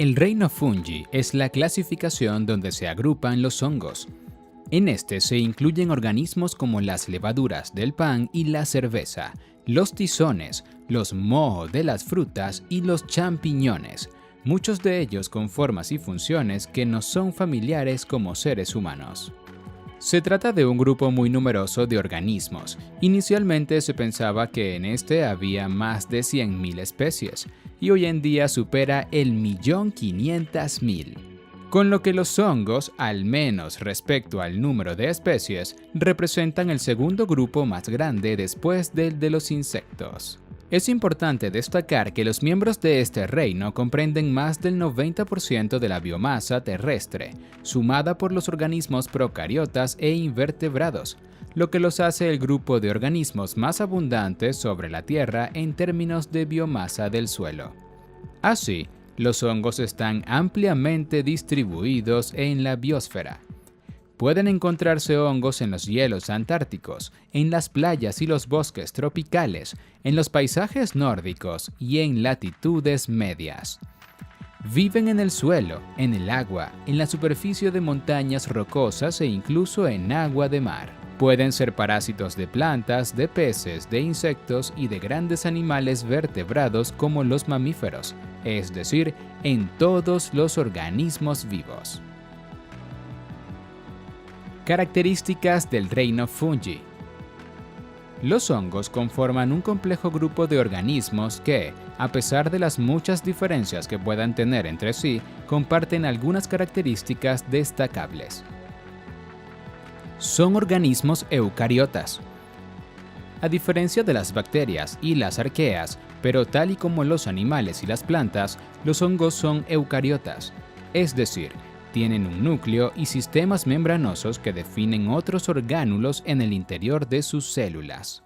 El reino fungi es la clasificación donde se agrupan los hongos. En este se incluyen organismos como las levaduras del pan y la cerveza, los tizones, los mohos de las frutas y los champiñones, muchos de ellos con formas y funciones que nos son familiares como seres humanos. Se trata de un grupo muy numeroso de organismos. Inicialmente se pensaba que en este había más de 100.000 especies, y hoy en día supera el 1.500.000. Con lo que los hongos, al menos respecto al número de especies, representan el segundo grupo más grande después del de los insectos. Es importante destacar que los miembros de este reino comprenden más del 90% de la biomasa terrestre, sumada por los organismos procariotas e invertebrados, lo que los hace el grupo de organismos más abundantes sobre la Tierra en términos de biomasa del suelo. Así, los hongos están ampliamente distribuidos en la biosfera. Pueden encontrarse hongos en los hielos antárticos, en las playas y los bosques tropicales, en los paisajes nórdicos y en latitudes medias. Viven en el suelo, en el agua, en la superficie de montañas rocosas e incluso en agua de mar. Pueden ser parásitos de plantas, de peces, de insectos y de grandes animales vertebrados como los mamíferos, es decir, en todos los organismos vivos. Características del reino fungi. Los hongos conforman un complejo grupo de organismos que, a pesar de las muchas diferencias que puedan tener entre sí, comparten algunas características destacables. Son organismos eucariotas. A diferencia de las bacterias y las arqueas, pero tal y como los animales y las plantas, los hongos son eucariotas, es decir, tienen un núcleo y sistemas membranosos que definen otros orgánulos en el interior de sus células.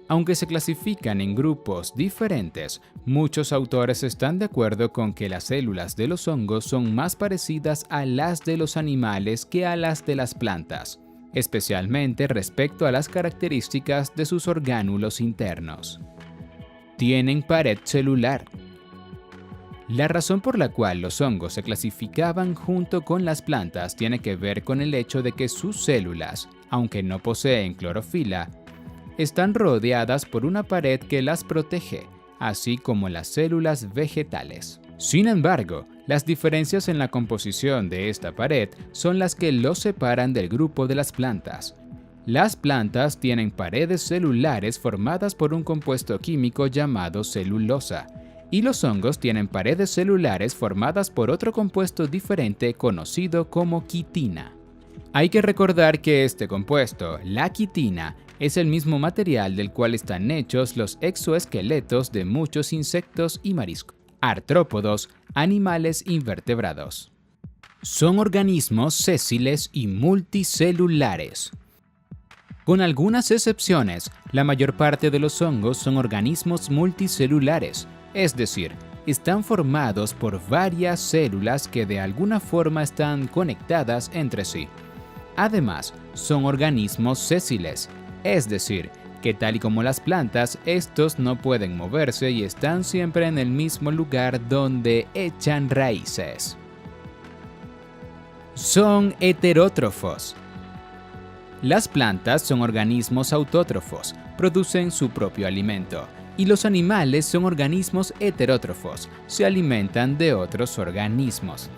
Aunque se clasifican en grupos diferentes, muchos autores están de acuerdo con que las células de los hongos son más parecidas a las de los animales que a las de las plantas, especialmente respecto a las características de sus orgánulos internos. Tienen pared celular. La razón por la cual los hongos se clasificaban junto con las plantas tiene que ver con el hecho de que sus células, aunque no poseen clorofila, están rodeadas por una pared que las protege, así como las células vegetales. Sin embargo, las diferencias en la composición de esta pared son las que los separan del grupo de las plantas. Las plantas tienen paredes celulares formadas por un compuesto químico llamado celulosa, y los hongos tienen paredes celulares formadas por otro compuesto diferente conocido como quitina. Hay que recordar que este compuesto, la quitina, es el mismo material del cual están hechos los exoesqueletos de muchos insectos y mariscos, artrópodos, animales invertebrados. Son organismos sésiles y multicelulares. Con algunas excepciones, la mayor parte de los hongos son organismos multicelulares, es decir, están formados por varias células que de alguna forma están conectadas entre sí. Además, son organismos sésiles, es decir, que tal y como las plantas, estos no pueden moverse y están siempre en el mismo lugar donde echan raíces. Son heterótrofos. Las plantas son organismos autótrofos, producen su propio alimento. Y los animales son organismos heterótrofos, se alimentan de otros organismos.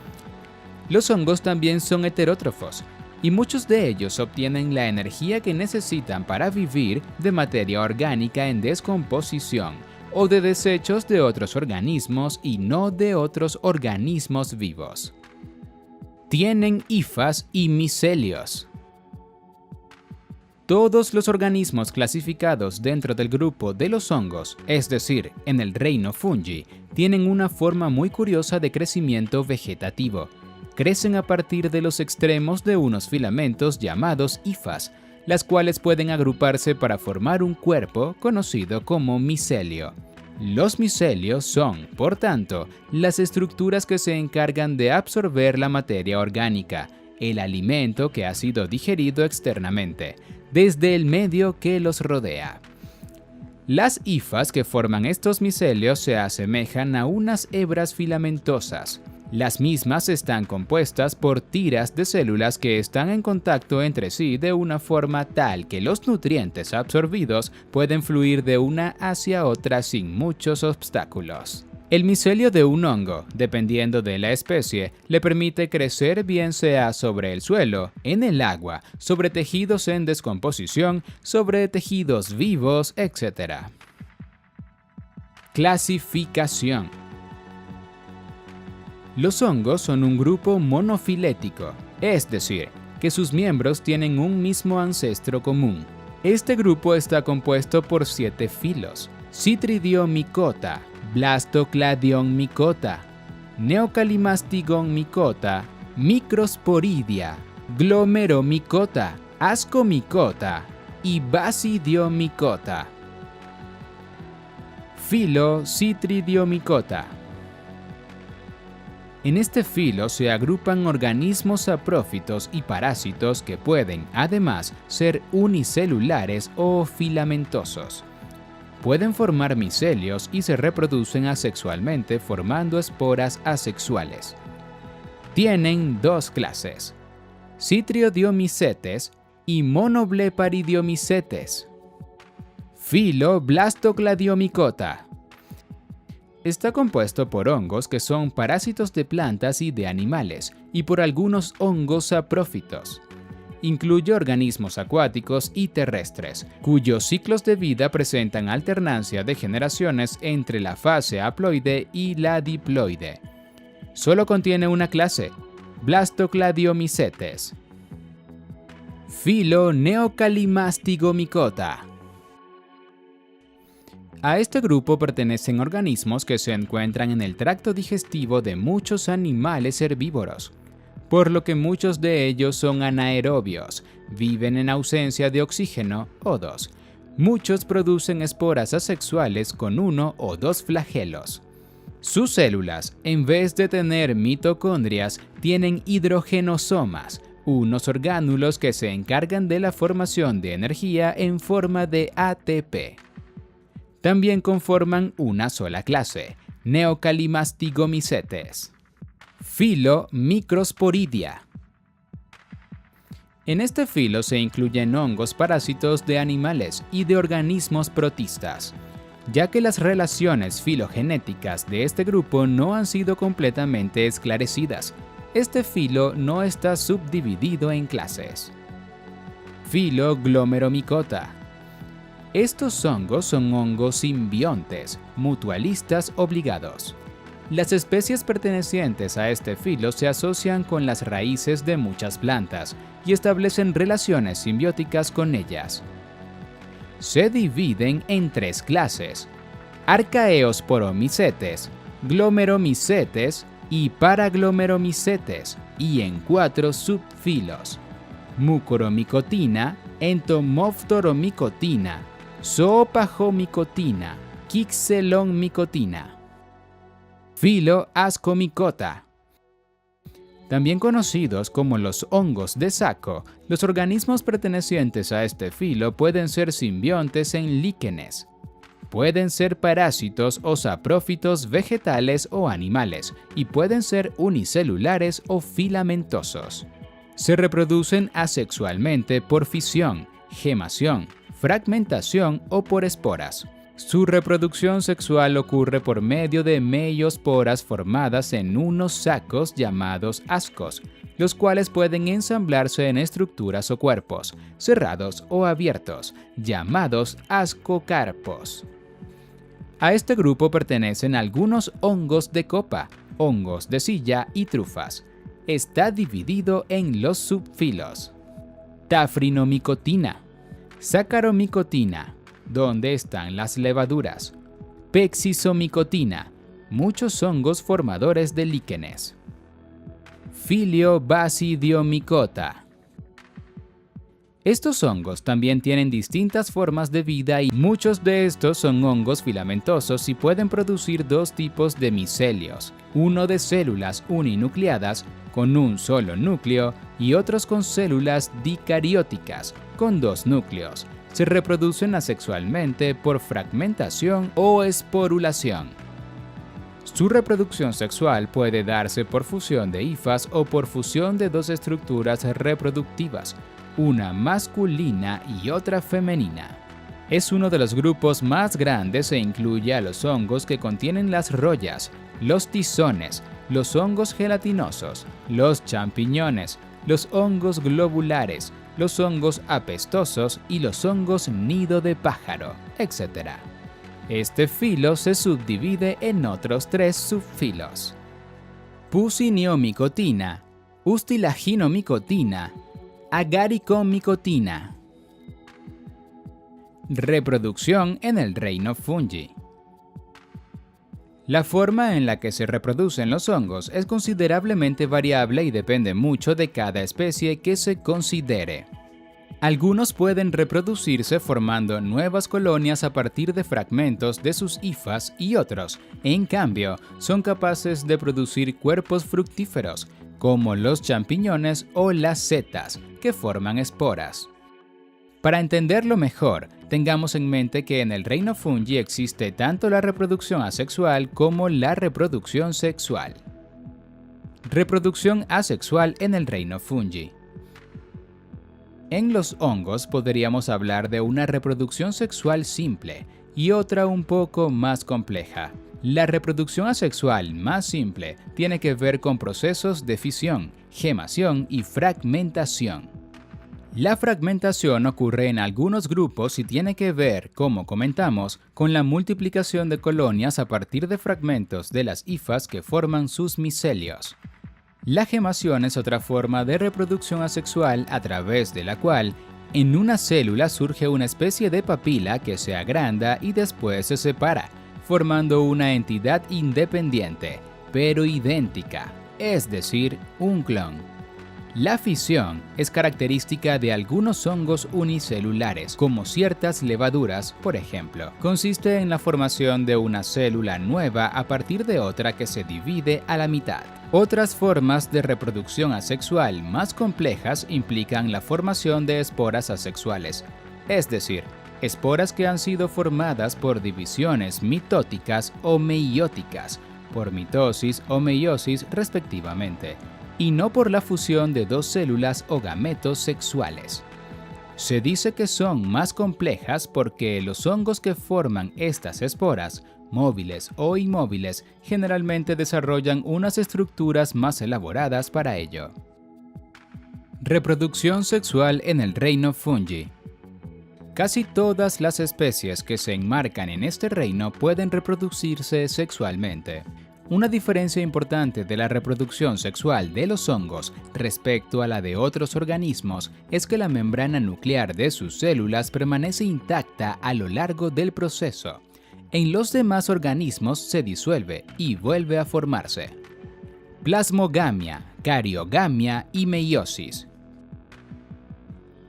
Los hongos también son heterótrofos, y muchos de ellos obtienen la energía que necesitan para vivir de materia orgánica en descomposición o de desechos de otros organismos y no de otros organismos vivos. Tienen hifas y micelios. Todos los organismos clasificados dentro del grupo de los hongos, es decir, en el reino fungi, tienen una forma muy curiosa de crecimiento vegetativo. Crecen a partir de los extremos de unos filamentos llamados hifas, las cuales pueden agruparse para formar un cuerpo conocido como micelio. Los micelios son, por tanto, las estructuras que se encargan de absorber la materia orgánica, el alimento que ha sido digerido externamente, desde el medio que los rodea. Las hifas que forman estos micelios se asemejan a unas hebras filamentosas. Las mismas están compuestas por tiras de células que están en contacto entre sí de una forma tal que los nutrientes absorbidos pueden fluir de una hacia otra sin muchos obstáculos. El micelio de un hongo, dependiendo de la especie, le permite crecer bien sea sobre el suelo, en el agua, sobre tejidos en descomposición, sobre tejidos vivos, etc. Clasificación. Los hongos son un grupo monofilético, es decir, que sus miembros tienen un mismo ancestro común. Este grupo está compuesto por 7 filos: Chytridiomycota, Blastocladion mycota, Neocalimastigon mycota, Microsporidia, Glomeromycota, Ascomycota y Basidiomycota. Filo Chytridiomycota. En este filo se agrupan organismos saprófitos y parásitos que pueden, además, ser unicelulares o filamentosos. Pueden formar micelios y se reproducen asexualmente formando esporas asexuales. Tienen 2 clases: Chytridiomycetes y Monoblepharidiomicetes. Filo Blastocladiomycota. Está compuesto por hongos que son parásitos de plantas y de animales, y por algunos hongos saprófitos. Incluye organismos acuáticos y terrestres, cuyos ciclos de vida presentan alternancia de generaciones entre la fase haploide y la diploide. Solo contiene una clase, Blastocladiomycetes. Filo Neocalimastigomycota. A este grupo pertenecen organismos que se encuentran en el tracto digestivo de muchos animales herbívoros, por lo que muchos de ellos son anaerobios, viven en ausencia de oxígeno O2. Muchos producen esporas asexuales con 1 o 2 flagelos. Sus células, en vez de tener mitocondrias, tienen hidrogenosomas, unos orgánulos que se encargan de la formación de energía en forma de ATP. También conforman una sola clase, Neocalimastigomycetes. Filo Microsporidia. En este filo se incluyen hongos parásitos de animales y de organismos protistas, ya que las relaciones filogenéticas de este grupo no han sido completamente esclarecidas. Este filo no está subdividido en clases. Filo Glomeromycota. Estos hongos son hongos simbiontes, mutualistas obligados. Las especies pertenecientes a este filo se asocian con las raíces de muchas plantas y establecen relaciones simbióticas con ellas. Se dividen en 3 clases: Archaeosporomycetes, Glomeromycetes y Paraglomeromycetes, y en 4 subfilos: Mucoromycotina, Entomophtoromicotina, Zoophagomicotina, Quixelonmicotina. Filo Ascomycota. También conocidos como los hongos de saco, los organismos pertenecientes a este filo pueden ser simbiontes en líquenes. Pueden ser parásitos o saprófitos vegetales o animales, y pueden ser unicelulares o filamentosos. Se reproducen asexualmente por fisión, gemación, fragmentación o por esporas. Su reproducción sexual ocurre por medio de meiosporas formadas en unos sacos llamados ascos, los cuales pueden ensamblarse en estructuras o cuerpos, cerrados o abiertos, llamados ascocarpos. A este grupo pertenecen algunos hongos de copa, hongos de silla y trufas. Está dividido en los subfilos: Tafrinomicotina, Saccharomycotina, donde están las levaduras; Pexisomicotina, muchos hongos formadores de líquenes; Filio Basidiomycota. Estos hongos también tienen distintas formas de vida y muchos de estos son hongos filamentosos y pueden producir 2 tipos de micelios, uno de células uninucleadas con un solo núcleo y otros con células dicarióticas con 2 núcleos. Se reproducen asexualmente por fragmentación o esporulación. Su reproducción sexual puede darse por fusión de hifas o por fusión de dos estructuras reproductivas, una masculina y otra femenina. Es uno de los grupos más grandes e incluye a los hongos que contienen las rollas, los tizones, los hongos gelatinosos, los champiñones, los hongos globulares, los hongos apestosos y los hongos nido de pájaro, etc. Este filo se subdivide en otros 3 subfilos: Pusiniomicotina, Ustilaginomicotina, Agaricomycotina. Reproducción en el reino fungi. La forma en la que se reproducen los hongos es considerablemente variable y depende mucho de cada especie que se considere. Algunos pueden reproducirse formando nuevas colonias a partir de fragmentos de sus hifas y otros, en cambio, son capaces de producir cuerpos fructíferos, como los champiñones o las setas, que forman esporas. Para entenderlo mejor, tengamos en mente que en el reino fungi existe tanto la reproducción asexual como la reproducción sexual. Reproducción asexual en el reino fungi. En los hongos podríamos hablar de una reproducción sexual simple y otra un poco más compleja. La reproducción asexual más simple tiene que ver con procesos de fisión, gemación y fragmentación. La fragmentación ocurre en algunos grupos y tiene que ver, como comentamos, con la multiplicación de colonias a partir de fragmentos de las hifas que forman sus micelios. La gemación es otra forma de reproducción asexual a través de la cual en una célula surge una especie de papila que se agranda y después se separa, formando una entidad independiente, pero idéntica, es decir, un clon. La fisión es característica de algunos hongos unicelulares, como ciertas levaduras, por ejemplo. Consiste en la formación de una célula nueva a partir de otra que se divide a la mitad. Otras formas de reproducción asexual más complejas implican la formación de esporas asexuales, es decir, esporas que han sido formadas por divisiones mitóticas o meióticas, por mitosis o meiosis respectivamente, y no por la fusión de dos células o gametos sexuales. Se dice que son más complejas porque los hongos que forman estas esporas, móviles o inmóviles, generalmente desarrollan unas estructuras más elaboradas para ello. Reproducción sexual en el reino fungi. Casi todas las especies que se enmarcan en este reino pueden reproducirse sexualmente. Una diferencia importante de la reproducción sexual de los hongos respecto a la de otros organismos es que la membrana nuclear de sus células permanece intacta a lo largo del proceso. En los demás organismos se disuelve y vuelve a formarse. Plasmogamia, cariogamia y meiosis.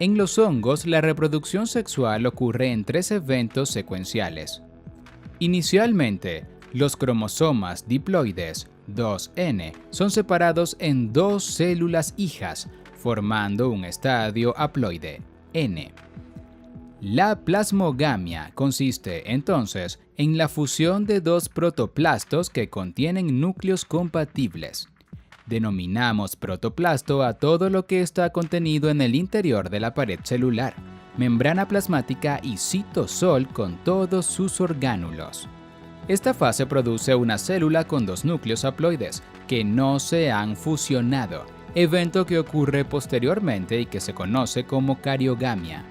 En los hongos, la reproducción sexual ocurre en 3 eventos secuenciales. Inicialmente, los cromosomas diploides 2N son separados en 2 células hijas, formando un estadio haploide, N. La plasmogamia consiste, entonces, en la fusión de 2 protoplastos que contienen núcleos compatibles. Denominamos protoplasto a todo lo que está contenido en el interior de la pared celular, membrana plasmática y citosol con todos sus orgánulos. Esta fase produce una célula con 2 núcleos haploides que no se han fusionado, evento que ocurre posteriormente y que se conoce como cariogamia.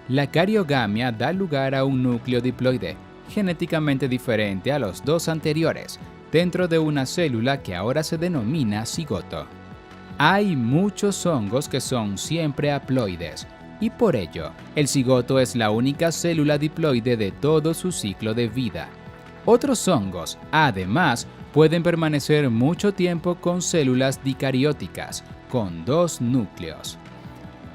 La cariogamia da lugar a un núcleo diploide, genéticamente diferente a los 2 anteriores, dentro de una célula que ahora se denomina cigoto. Hay muchos hongos que son siempre haploides, y por ello, el cigoto es la única célula diploide de todo su ciclo de vida. Otros hongos, además, pueden permanecer mucho tiempo con células dicarióticas, con 2 núcleos.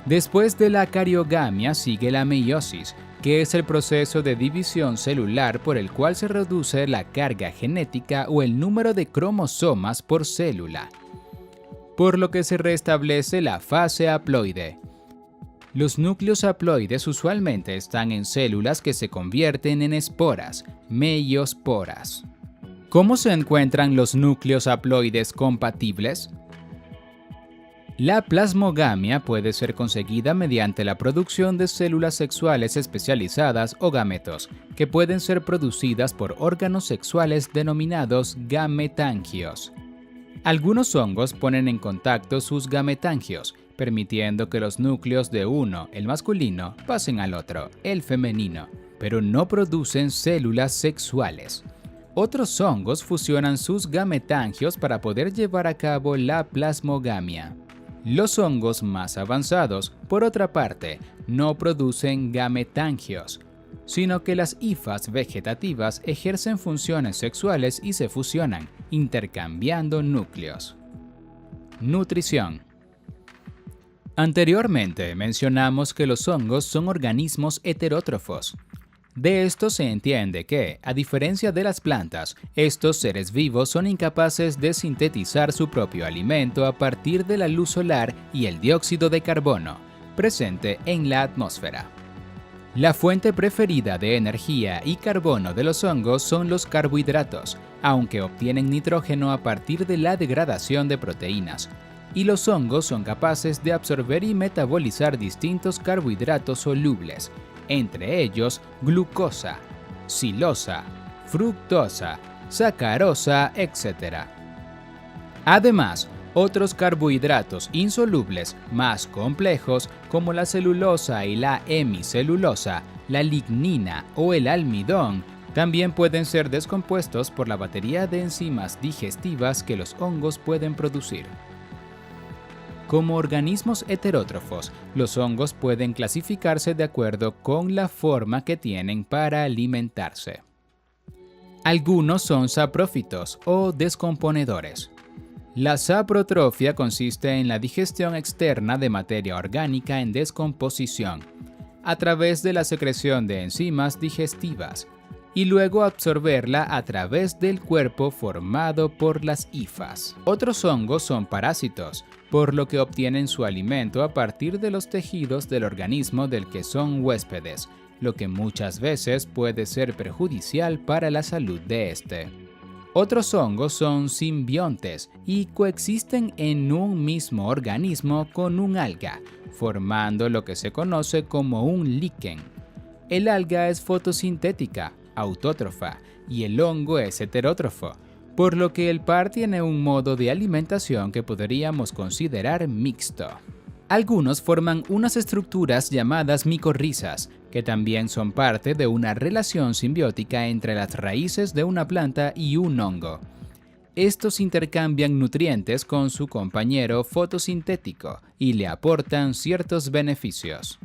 Después de la cariogamia sigue la meiosis, que es el proceso de división celular por el cual se reduce la carga genética o el número de cromosomas por célula, por lo que se restablece la fase haploide. Los núcleos haploides usualmente están en células que se convierten en esporas, meiosporas. ¿Cómo se encuentran los núcleos haploides compatibles? La plasmogamia puede ser conseguida mediante la producción de células sexuales especializadas o gametos, que pueden ser producidas por órganos sexuales denominados gametangios. Algunos hongos ponen en contacto sus gametangios, permitiendo que los núcleos de uno, el masculino, pasen al otro, el femenino, pero no producen células sexuales. Otros hongos fusionan sus gametangios para poder llevar a cabo la plasmogamia. Los hongos más avanzados, por otra parte, no producen gametangios, sino que las hifas vegetativas ejercen funciones sexuales y se fusionan, intercambiando núcleos. Nutrición. Anteriormente mencionamos que los hongos son organismos heterótrofos. De esto se entiende que, a diferencia de las plantas, estos seres vivos son incapaces de sintetizar su propio alimento a partir de la luz solar y el dióxido de carbono, presente en la atmósfera. La fuente preferida de energía y carbono de los hongos son los carbohidratos, aunque obtienen nitrógeno a partir de la degradación de proteínas. Y los hongos son capaces de absorber y metabolizar distintos carbohidratos solubles, entre ellos glucosa, silosa, fructosa, sacarosa, etc. Además, otros carbohidratos insolubles más complejos como la celulosa y la hemicelulosa, la lignina o el almidón también pueden ser descompuestos por la batería de enzimas digestivas que los hongos pueden producir. Como organismos heterótrofos, los hongos pueden clasificarse de acuerdo con la forma que tienen para alimentarse. Algunos son saprófitos o descomponedores. La saprotrofia consiste en la digestión externa de materia orgánica en descomposición, a través de la secreción de enzimas digestivas, y luego absorberla a través del cuerpo formado por las hifas. Otros hongos son parásitos, por lo que obtienen su alimento a partir de los tejidos del organismo del que son huéspedes, lo que muchas veces puede ser perjudicial para la salud de este. Otros hongos son simbiontes y coexisten en un mismo organismo con un alga, formando lo que se conoce como un líquen. El alga es fotosintética, autótrofa, y el hongo es heterótrofo, por lo que el par tiene un modo de alimentación que podríamos considerar mixto. Algunos forman unas estructuras llamadas micorrizas, que también son parte de una relación simbiótica entre las raíces de una planta y un hongo. Estos intercambian nutrientes con su compañero fotosintético y le aportan ciertos beneficios.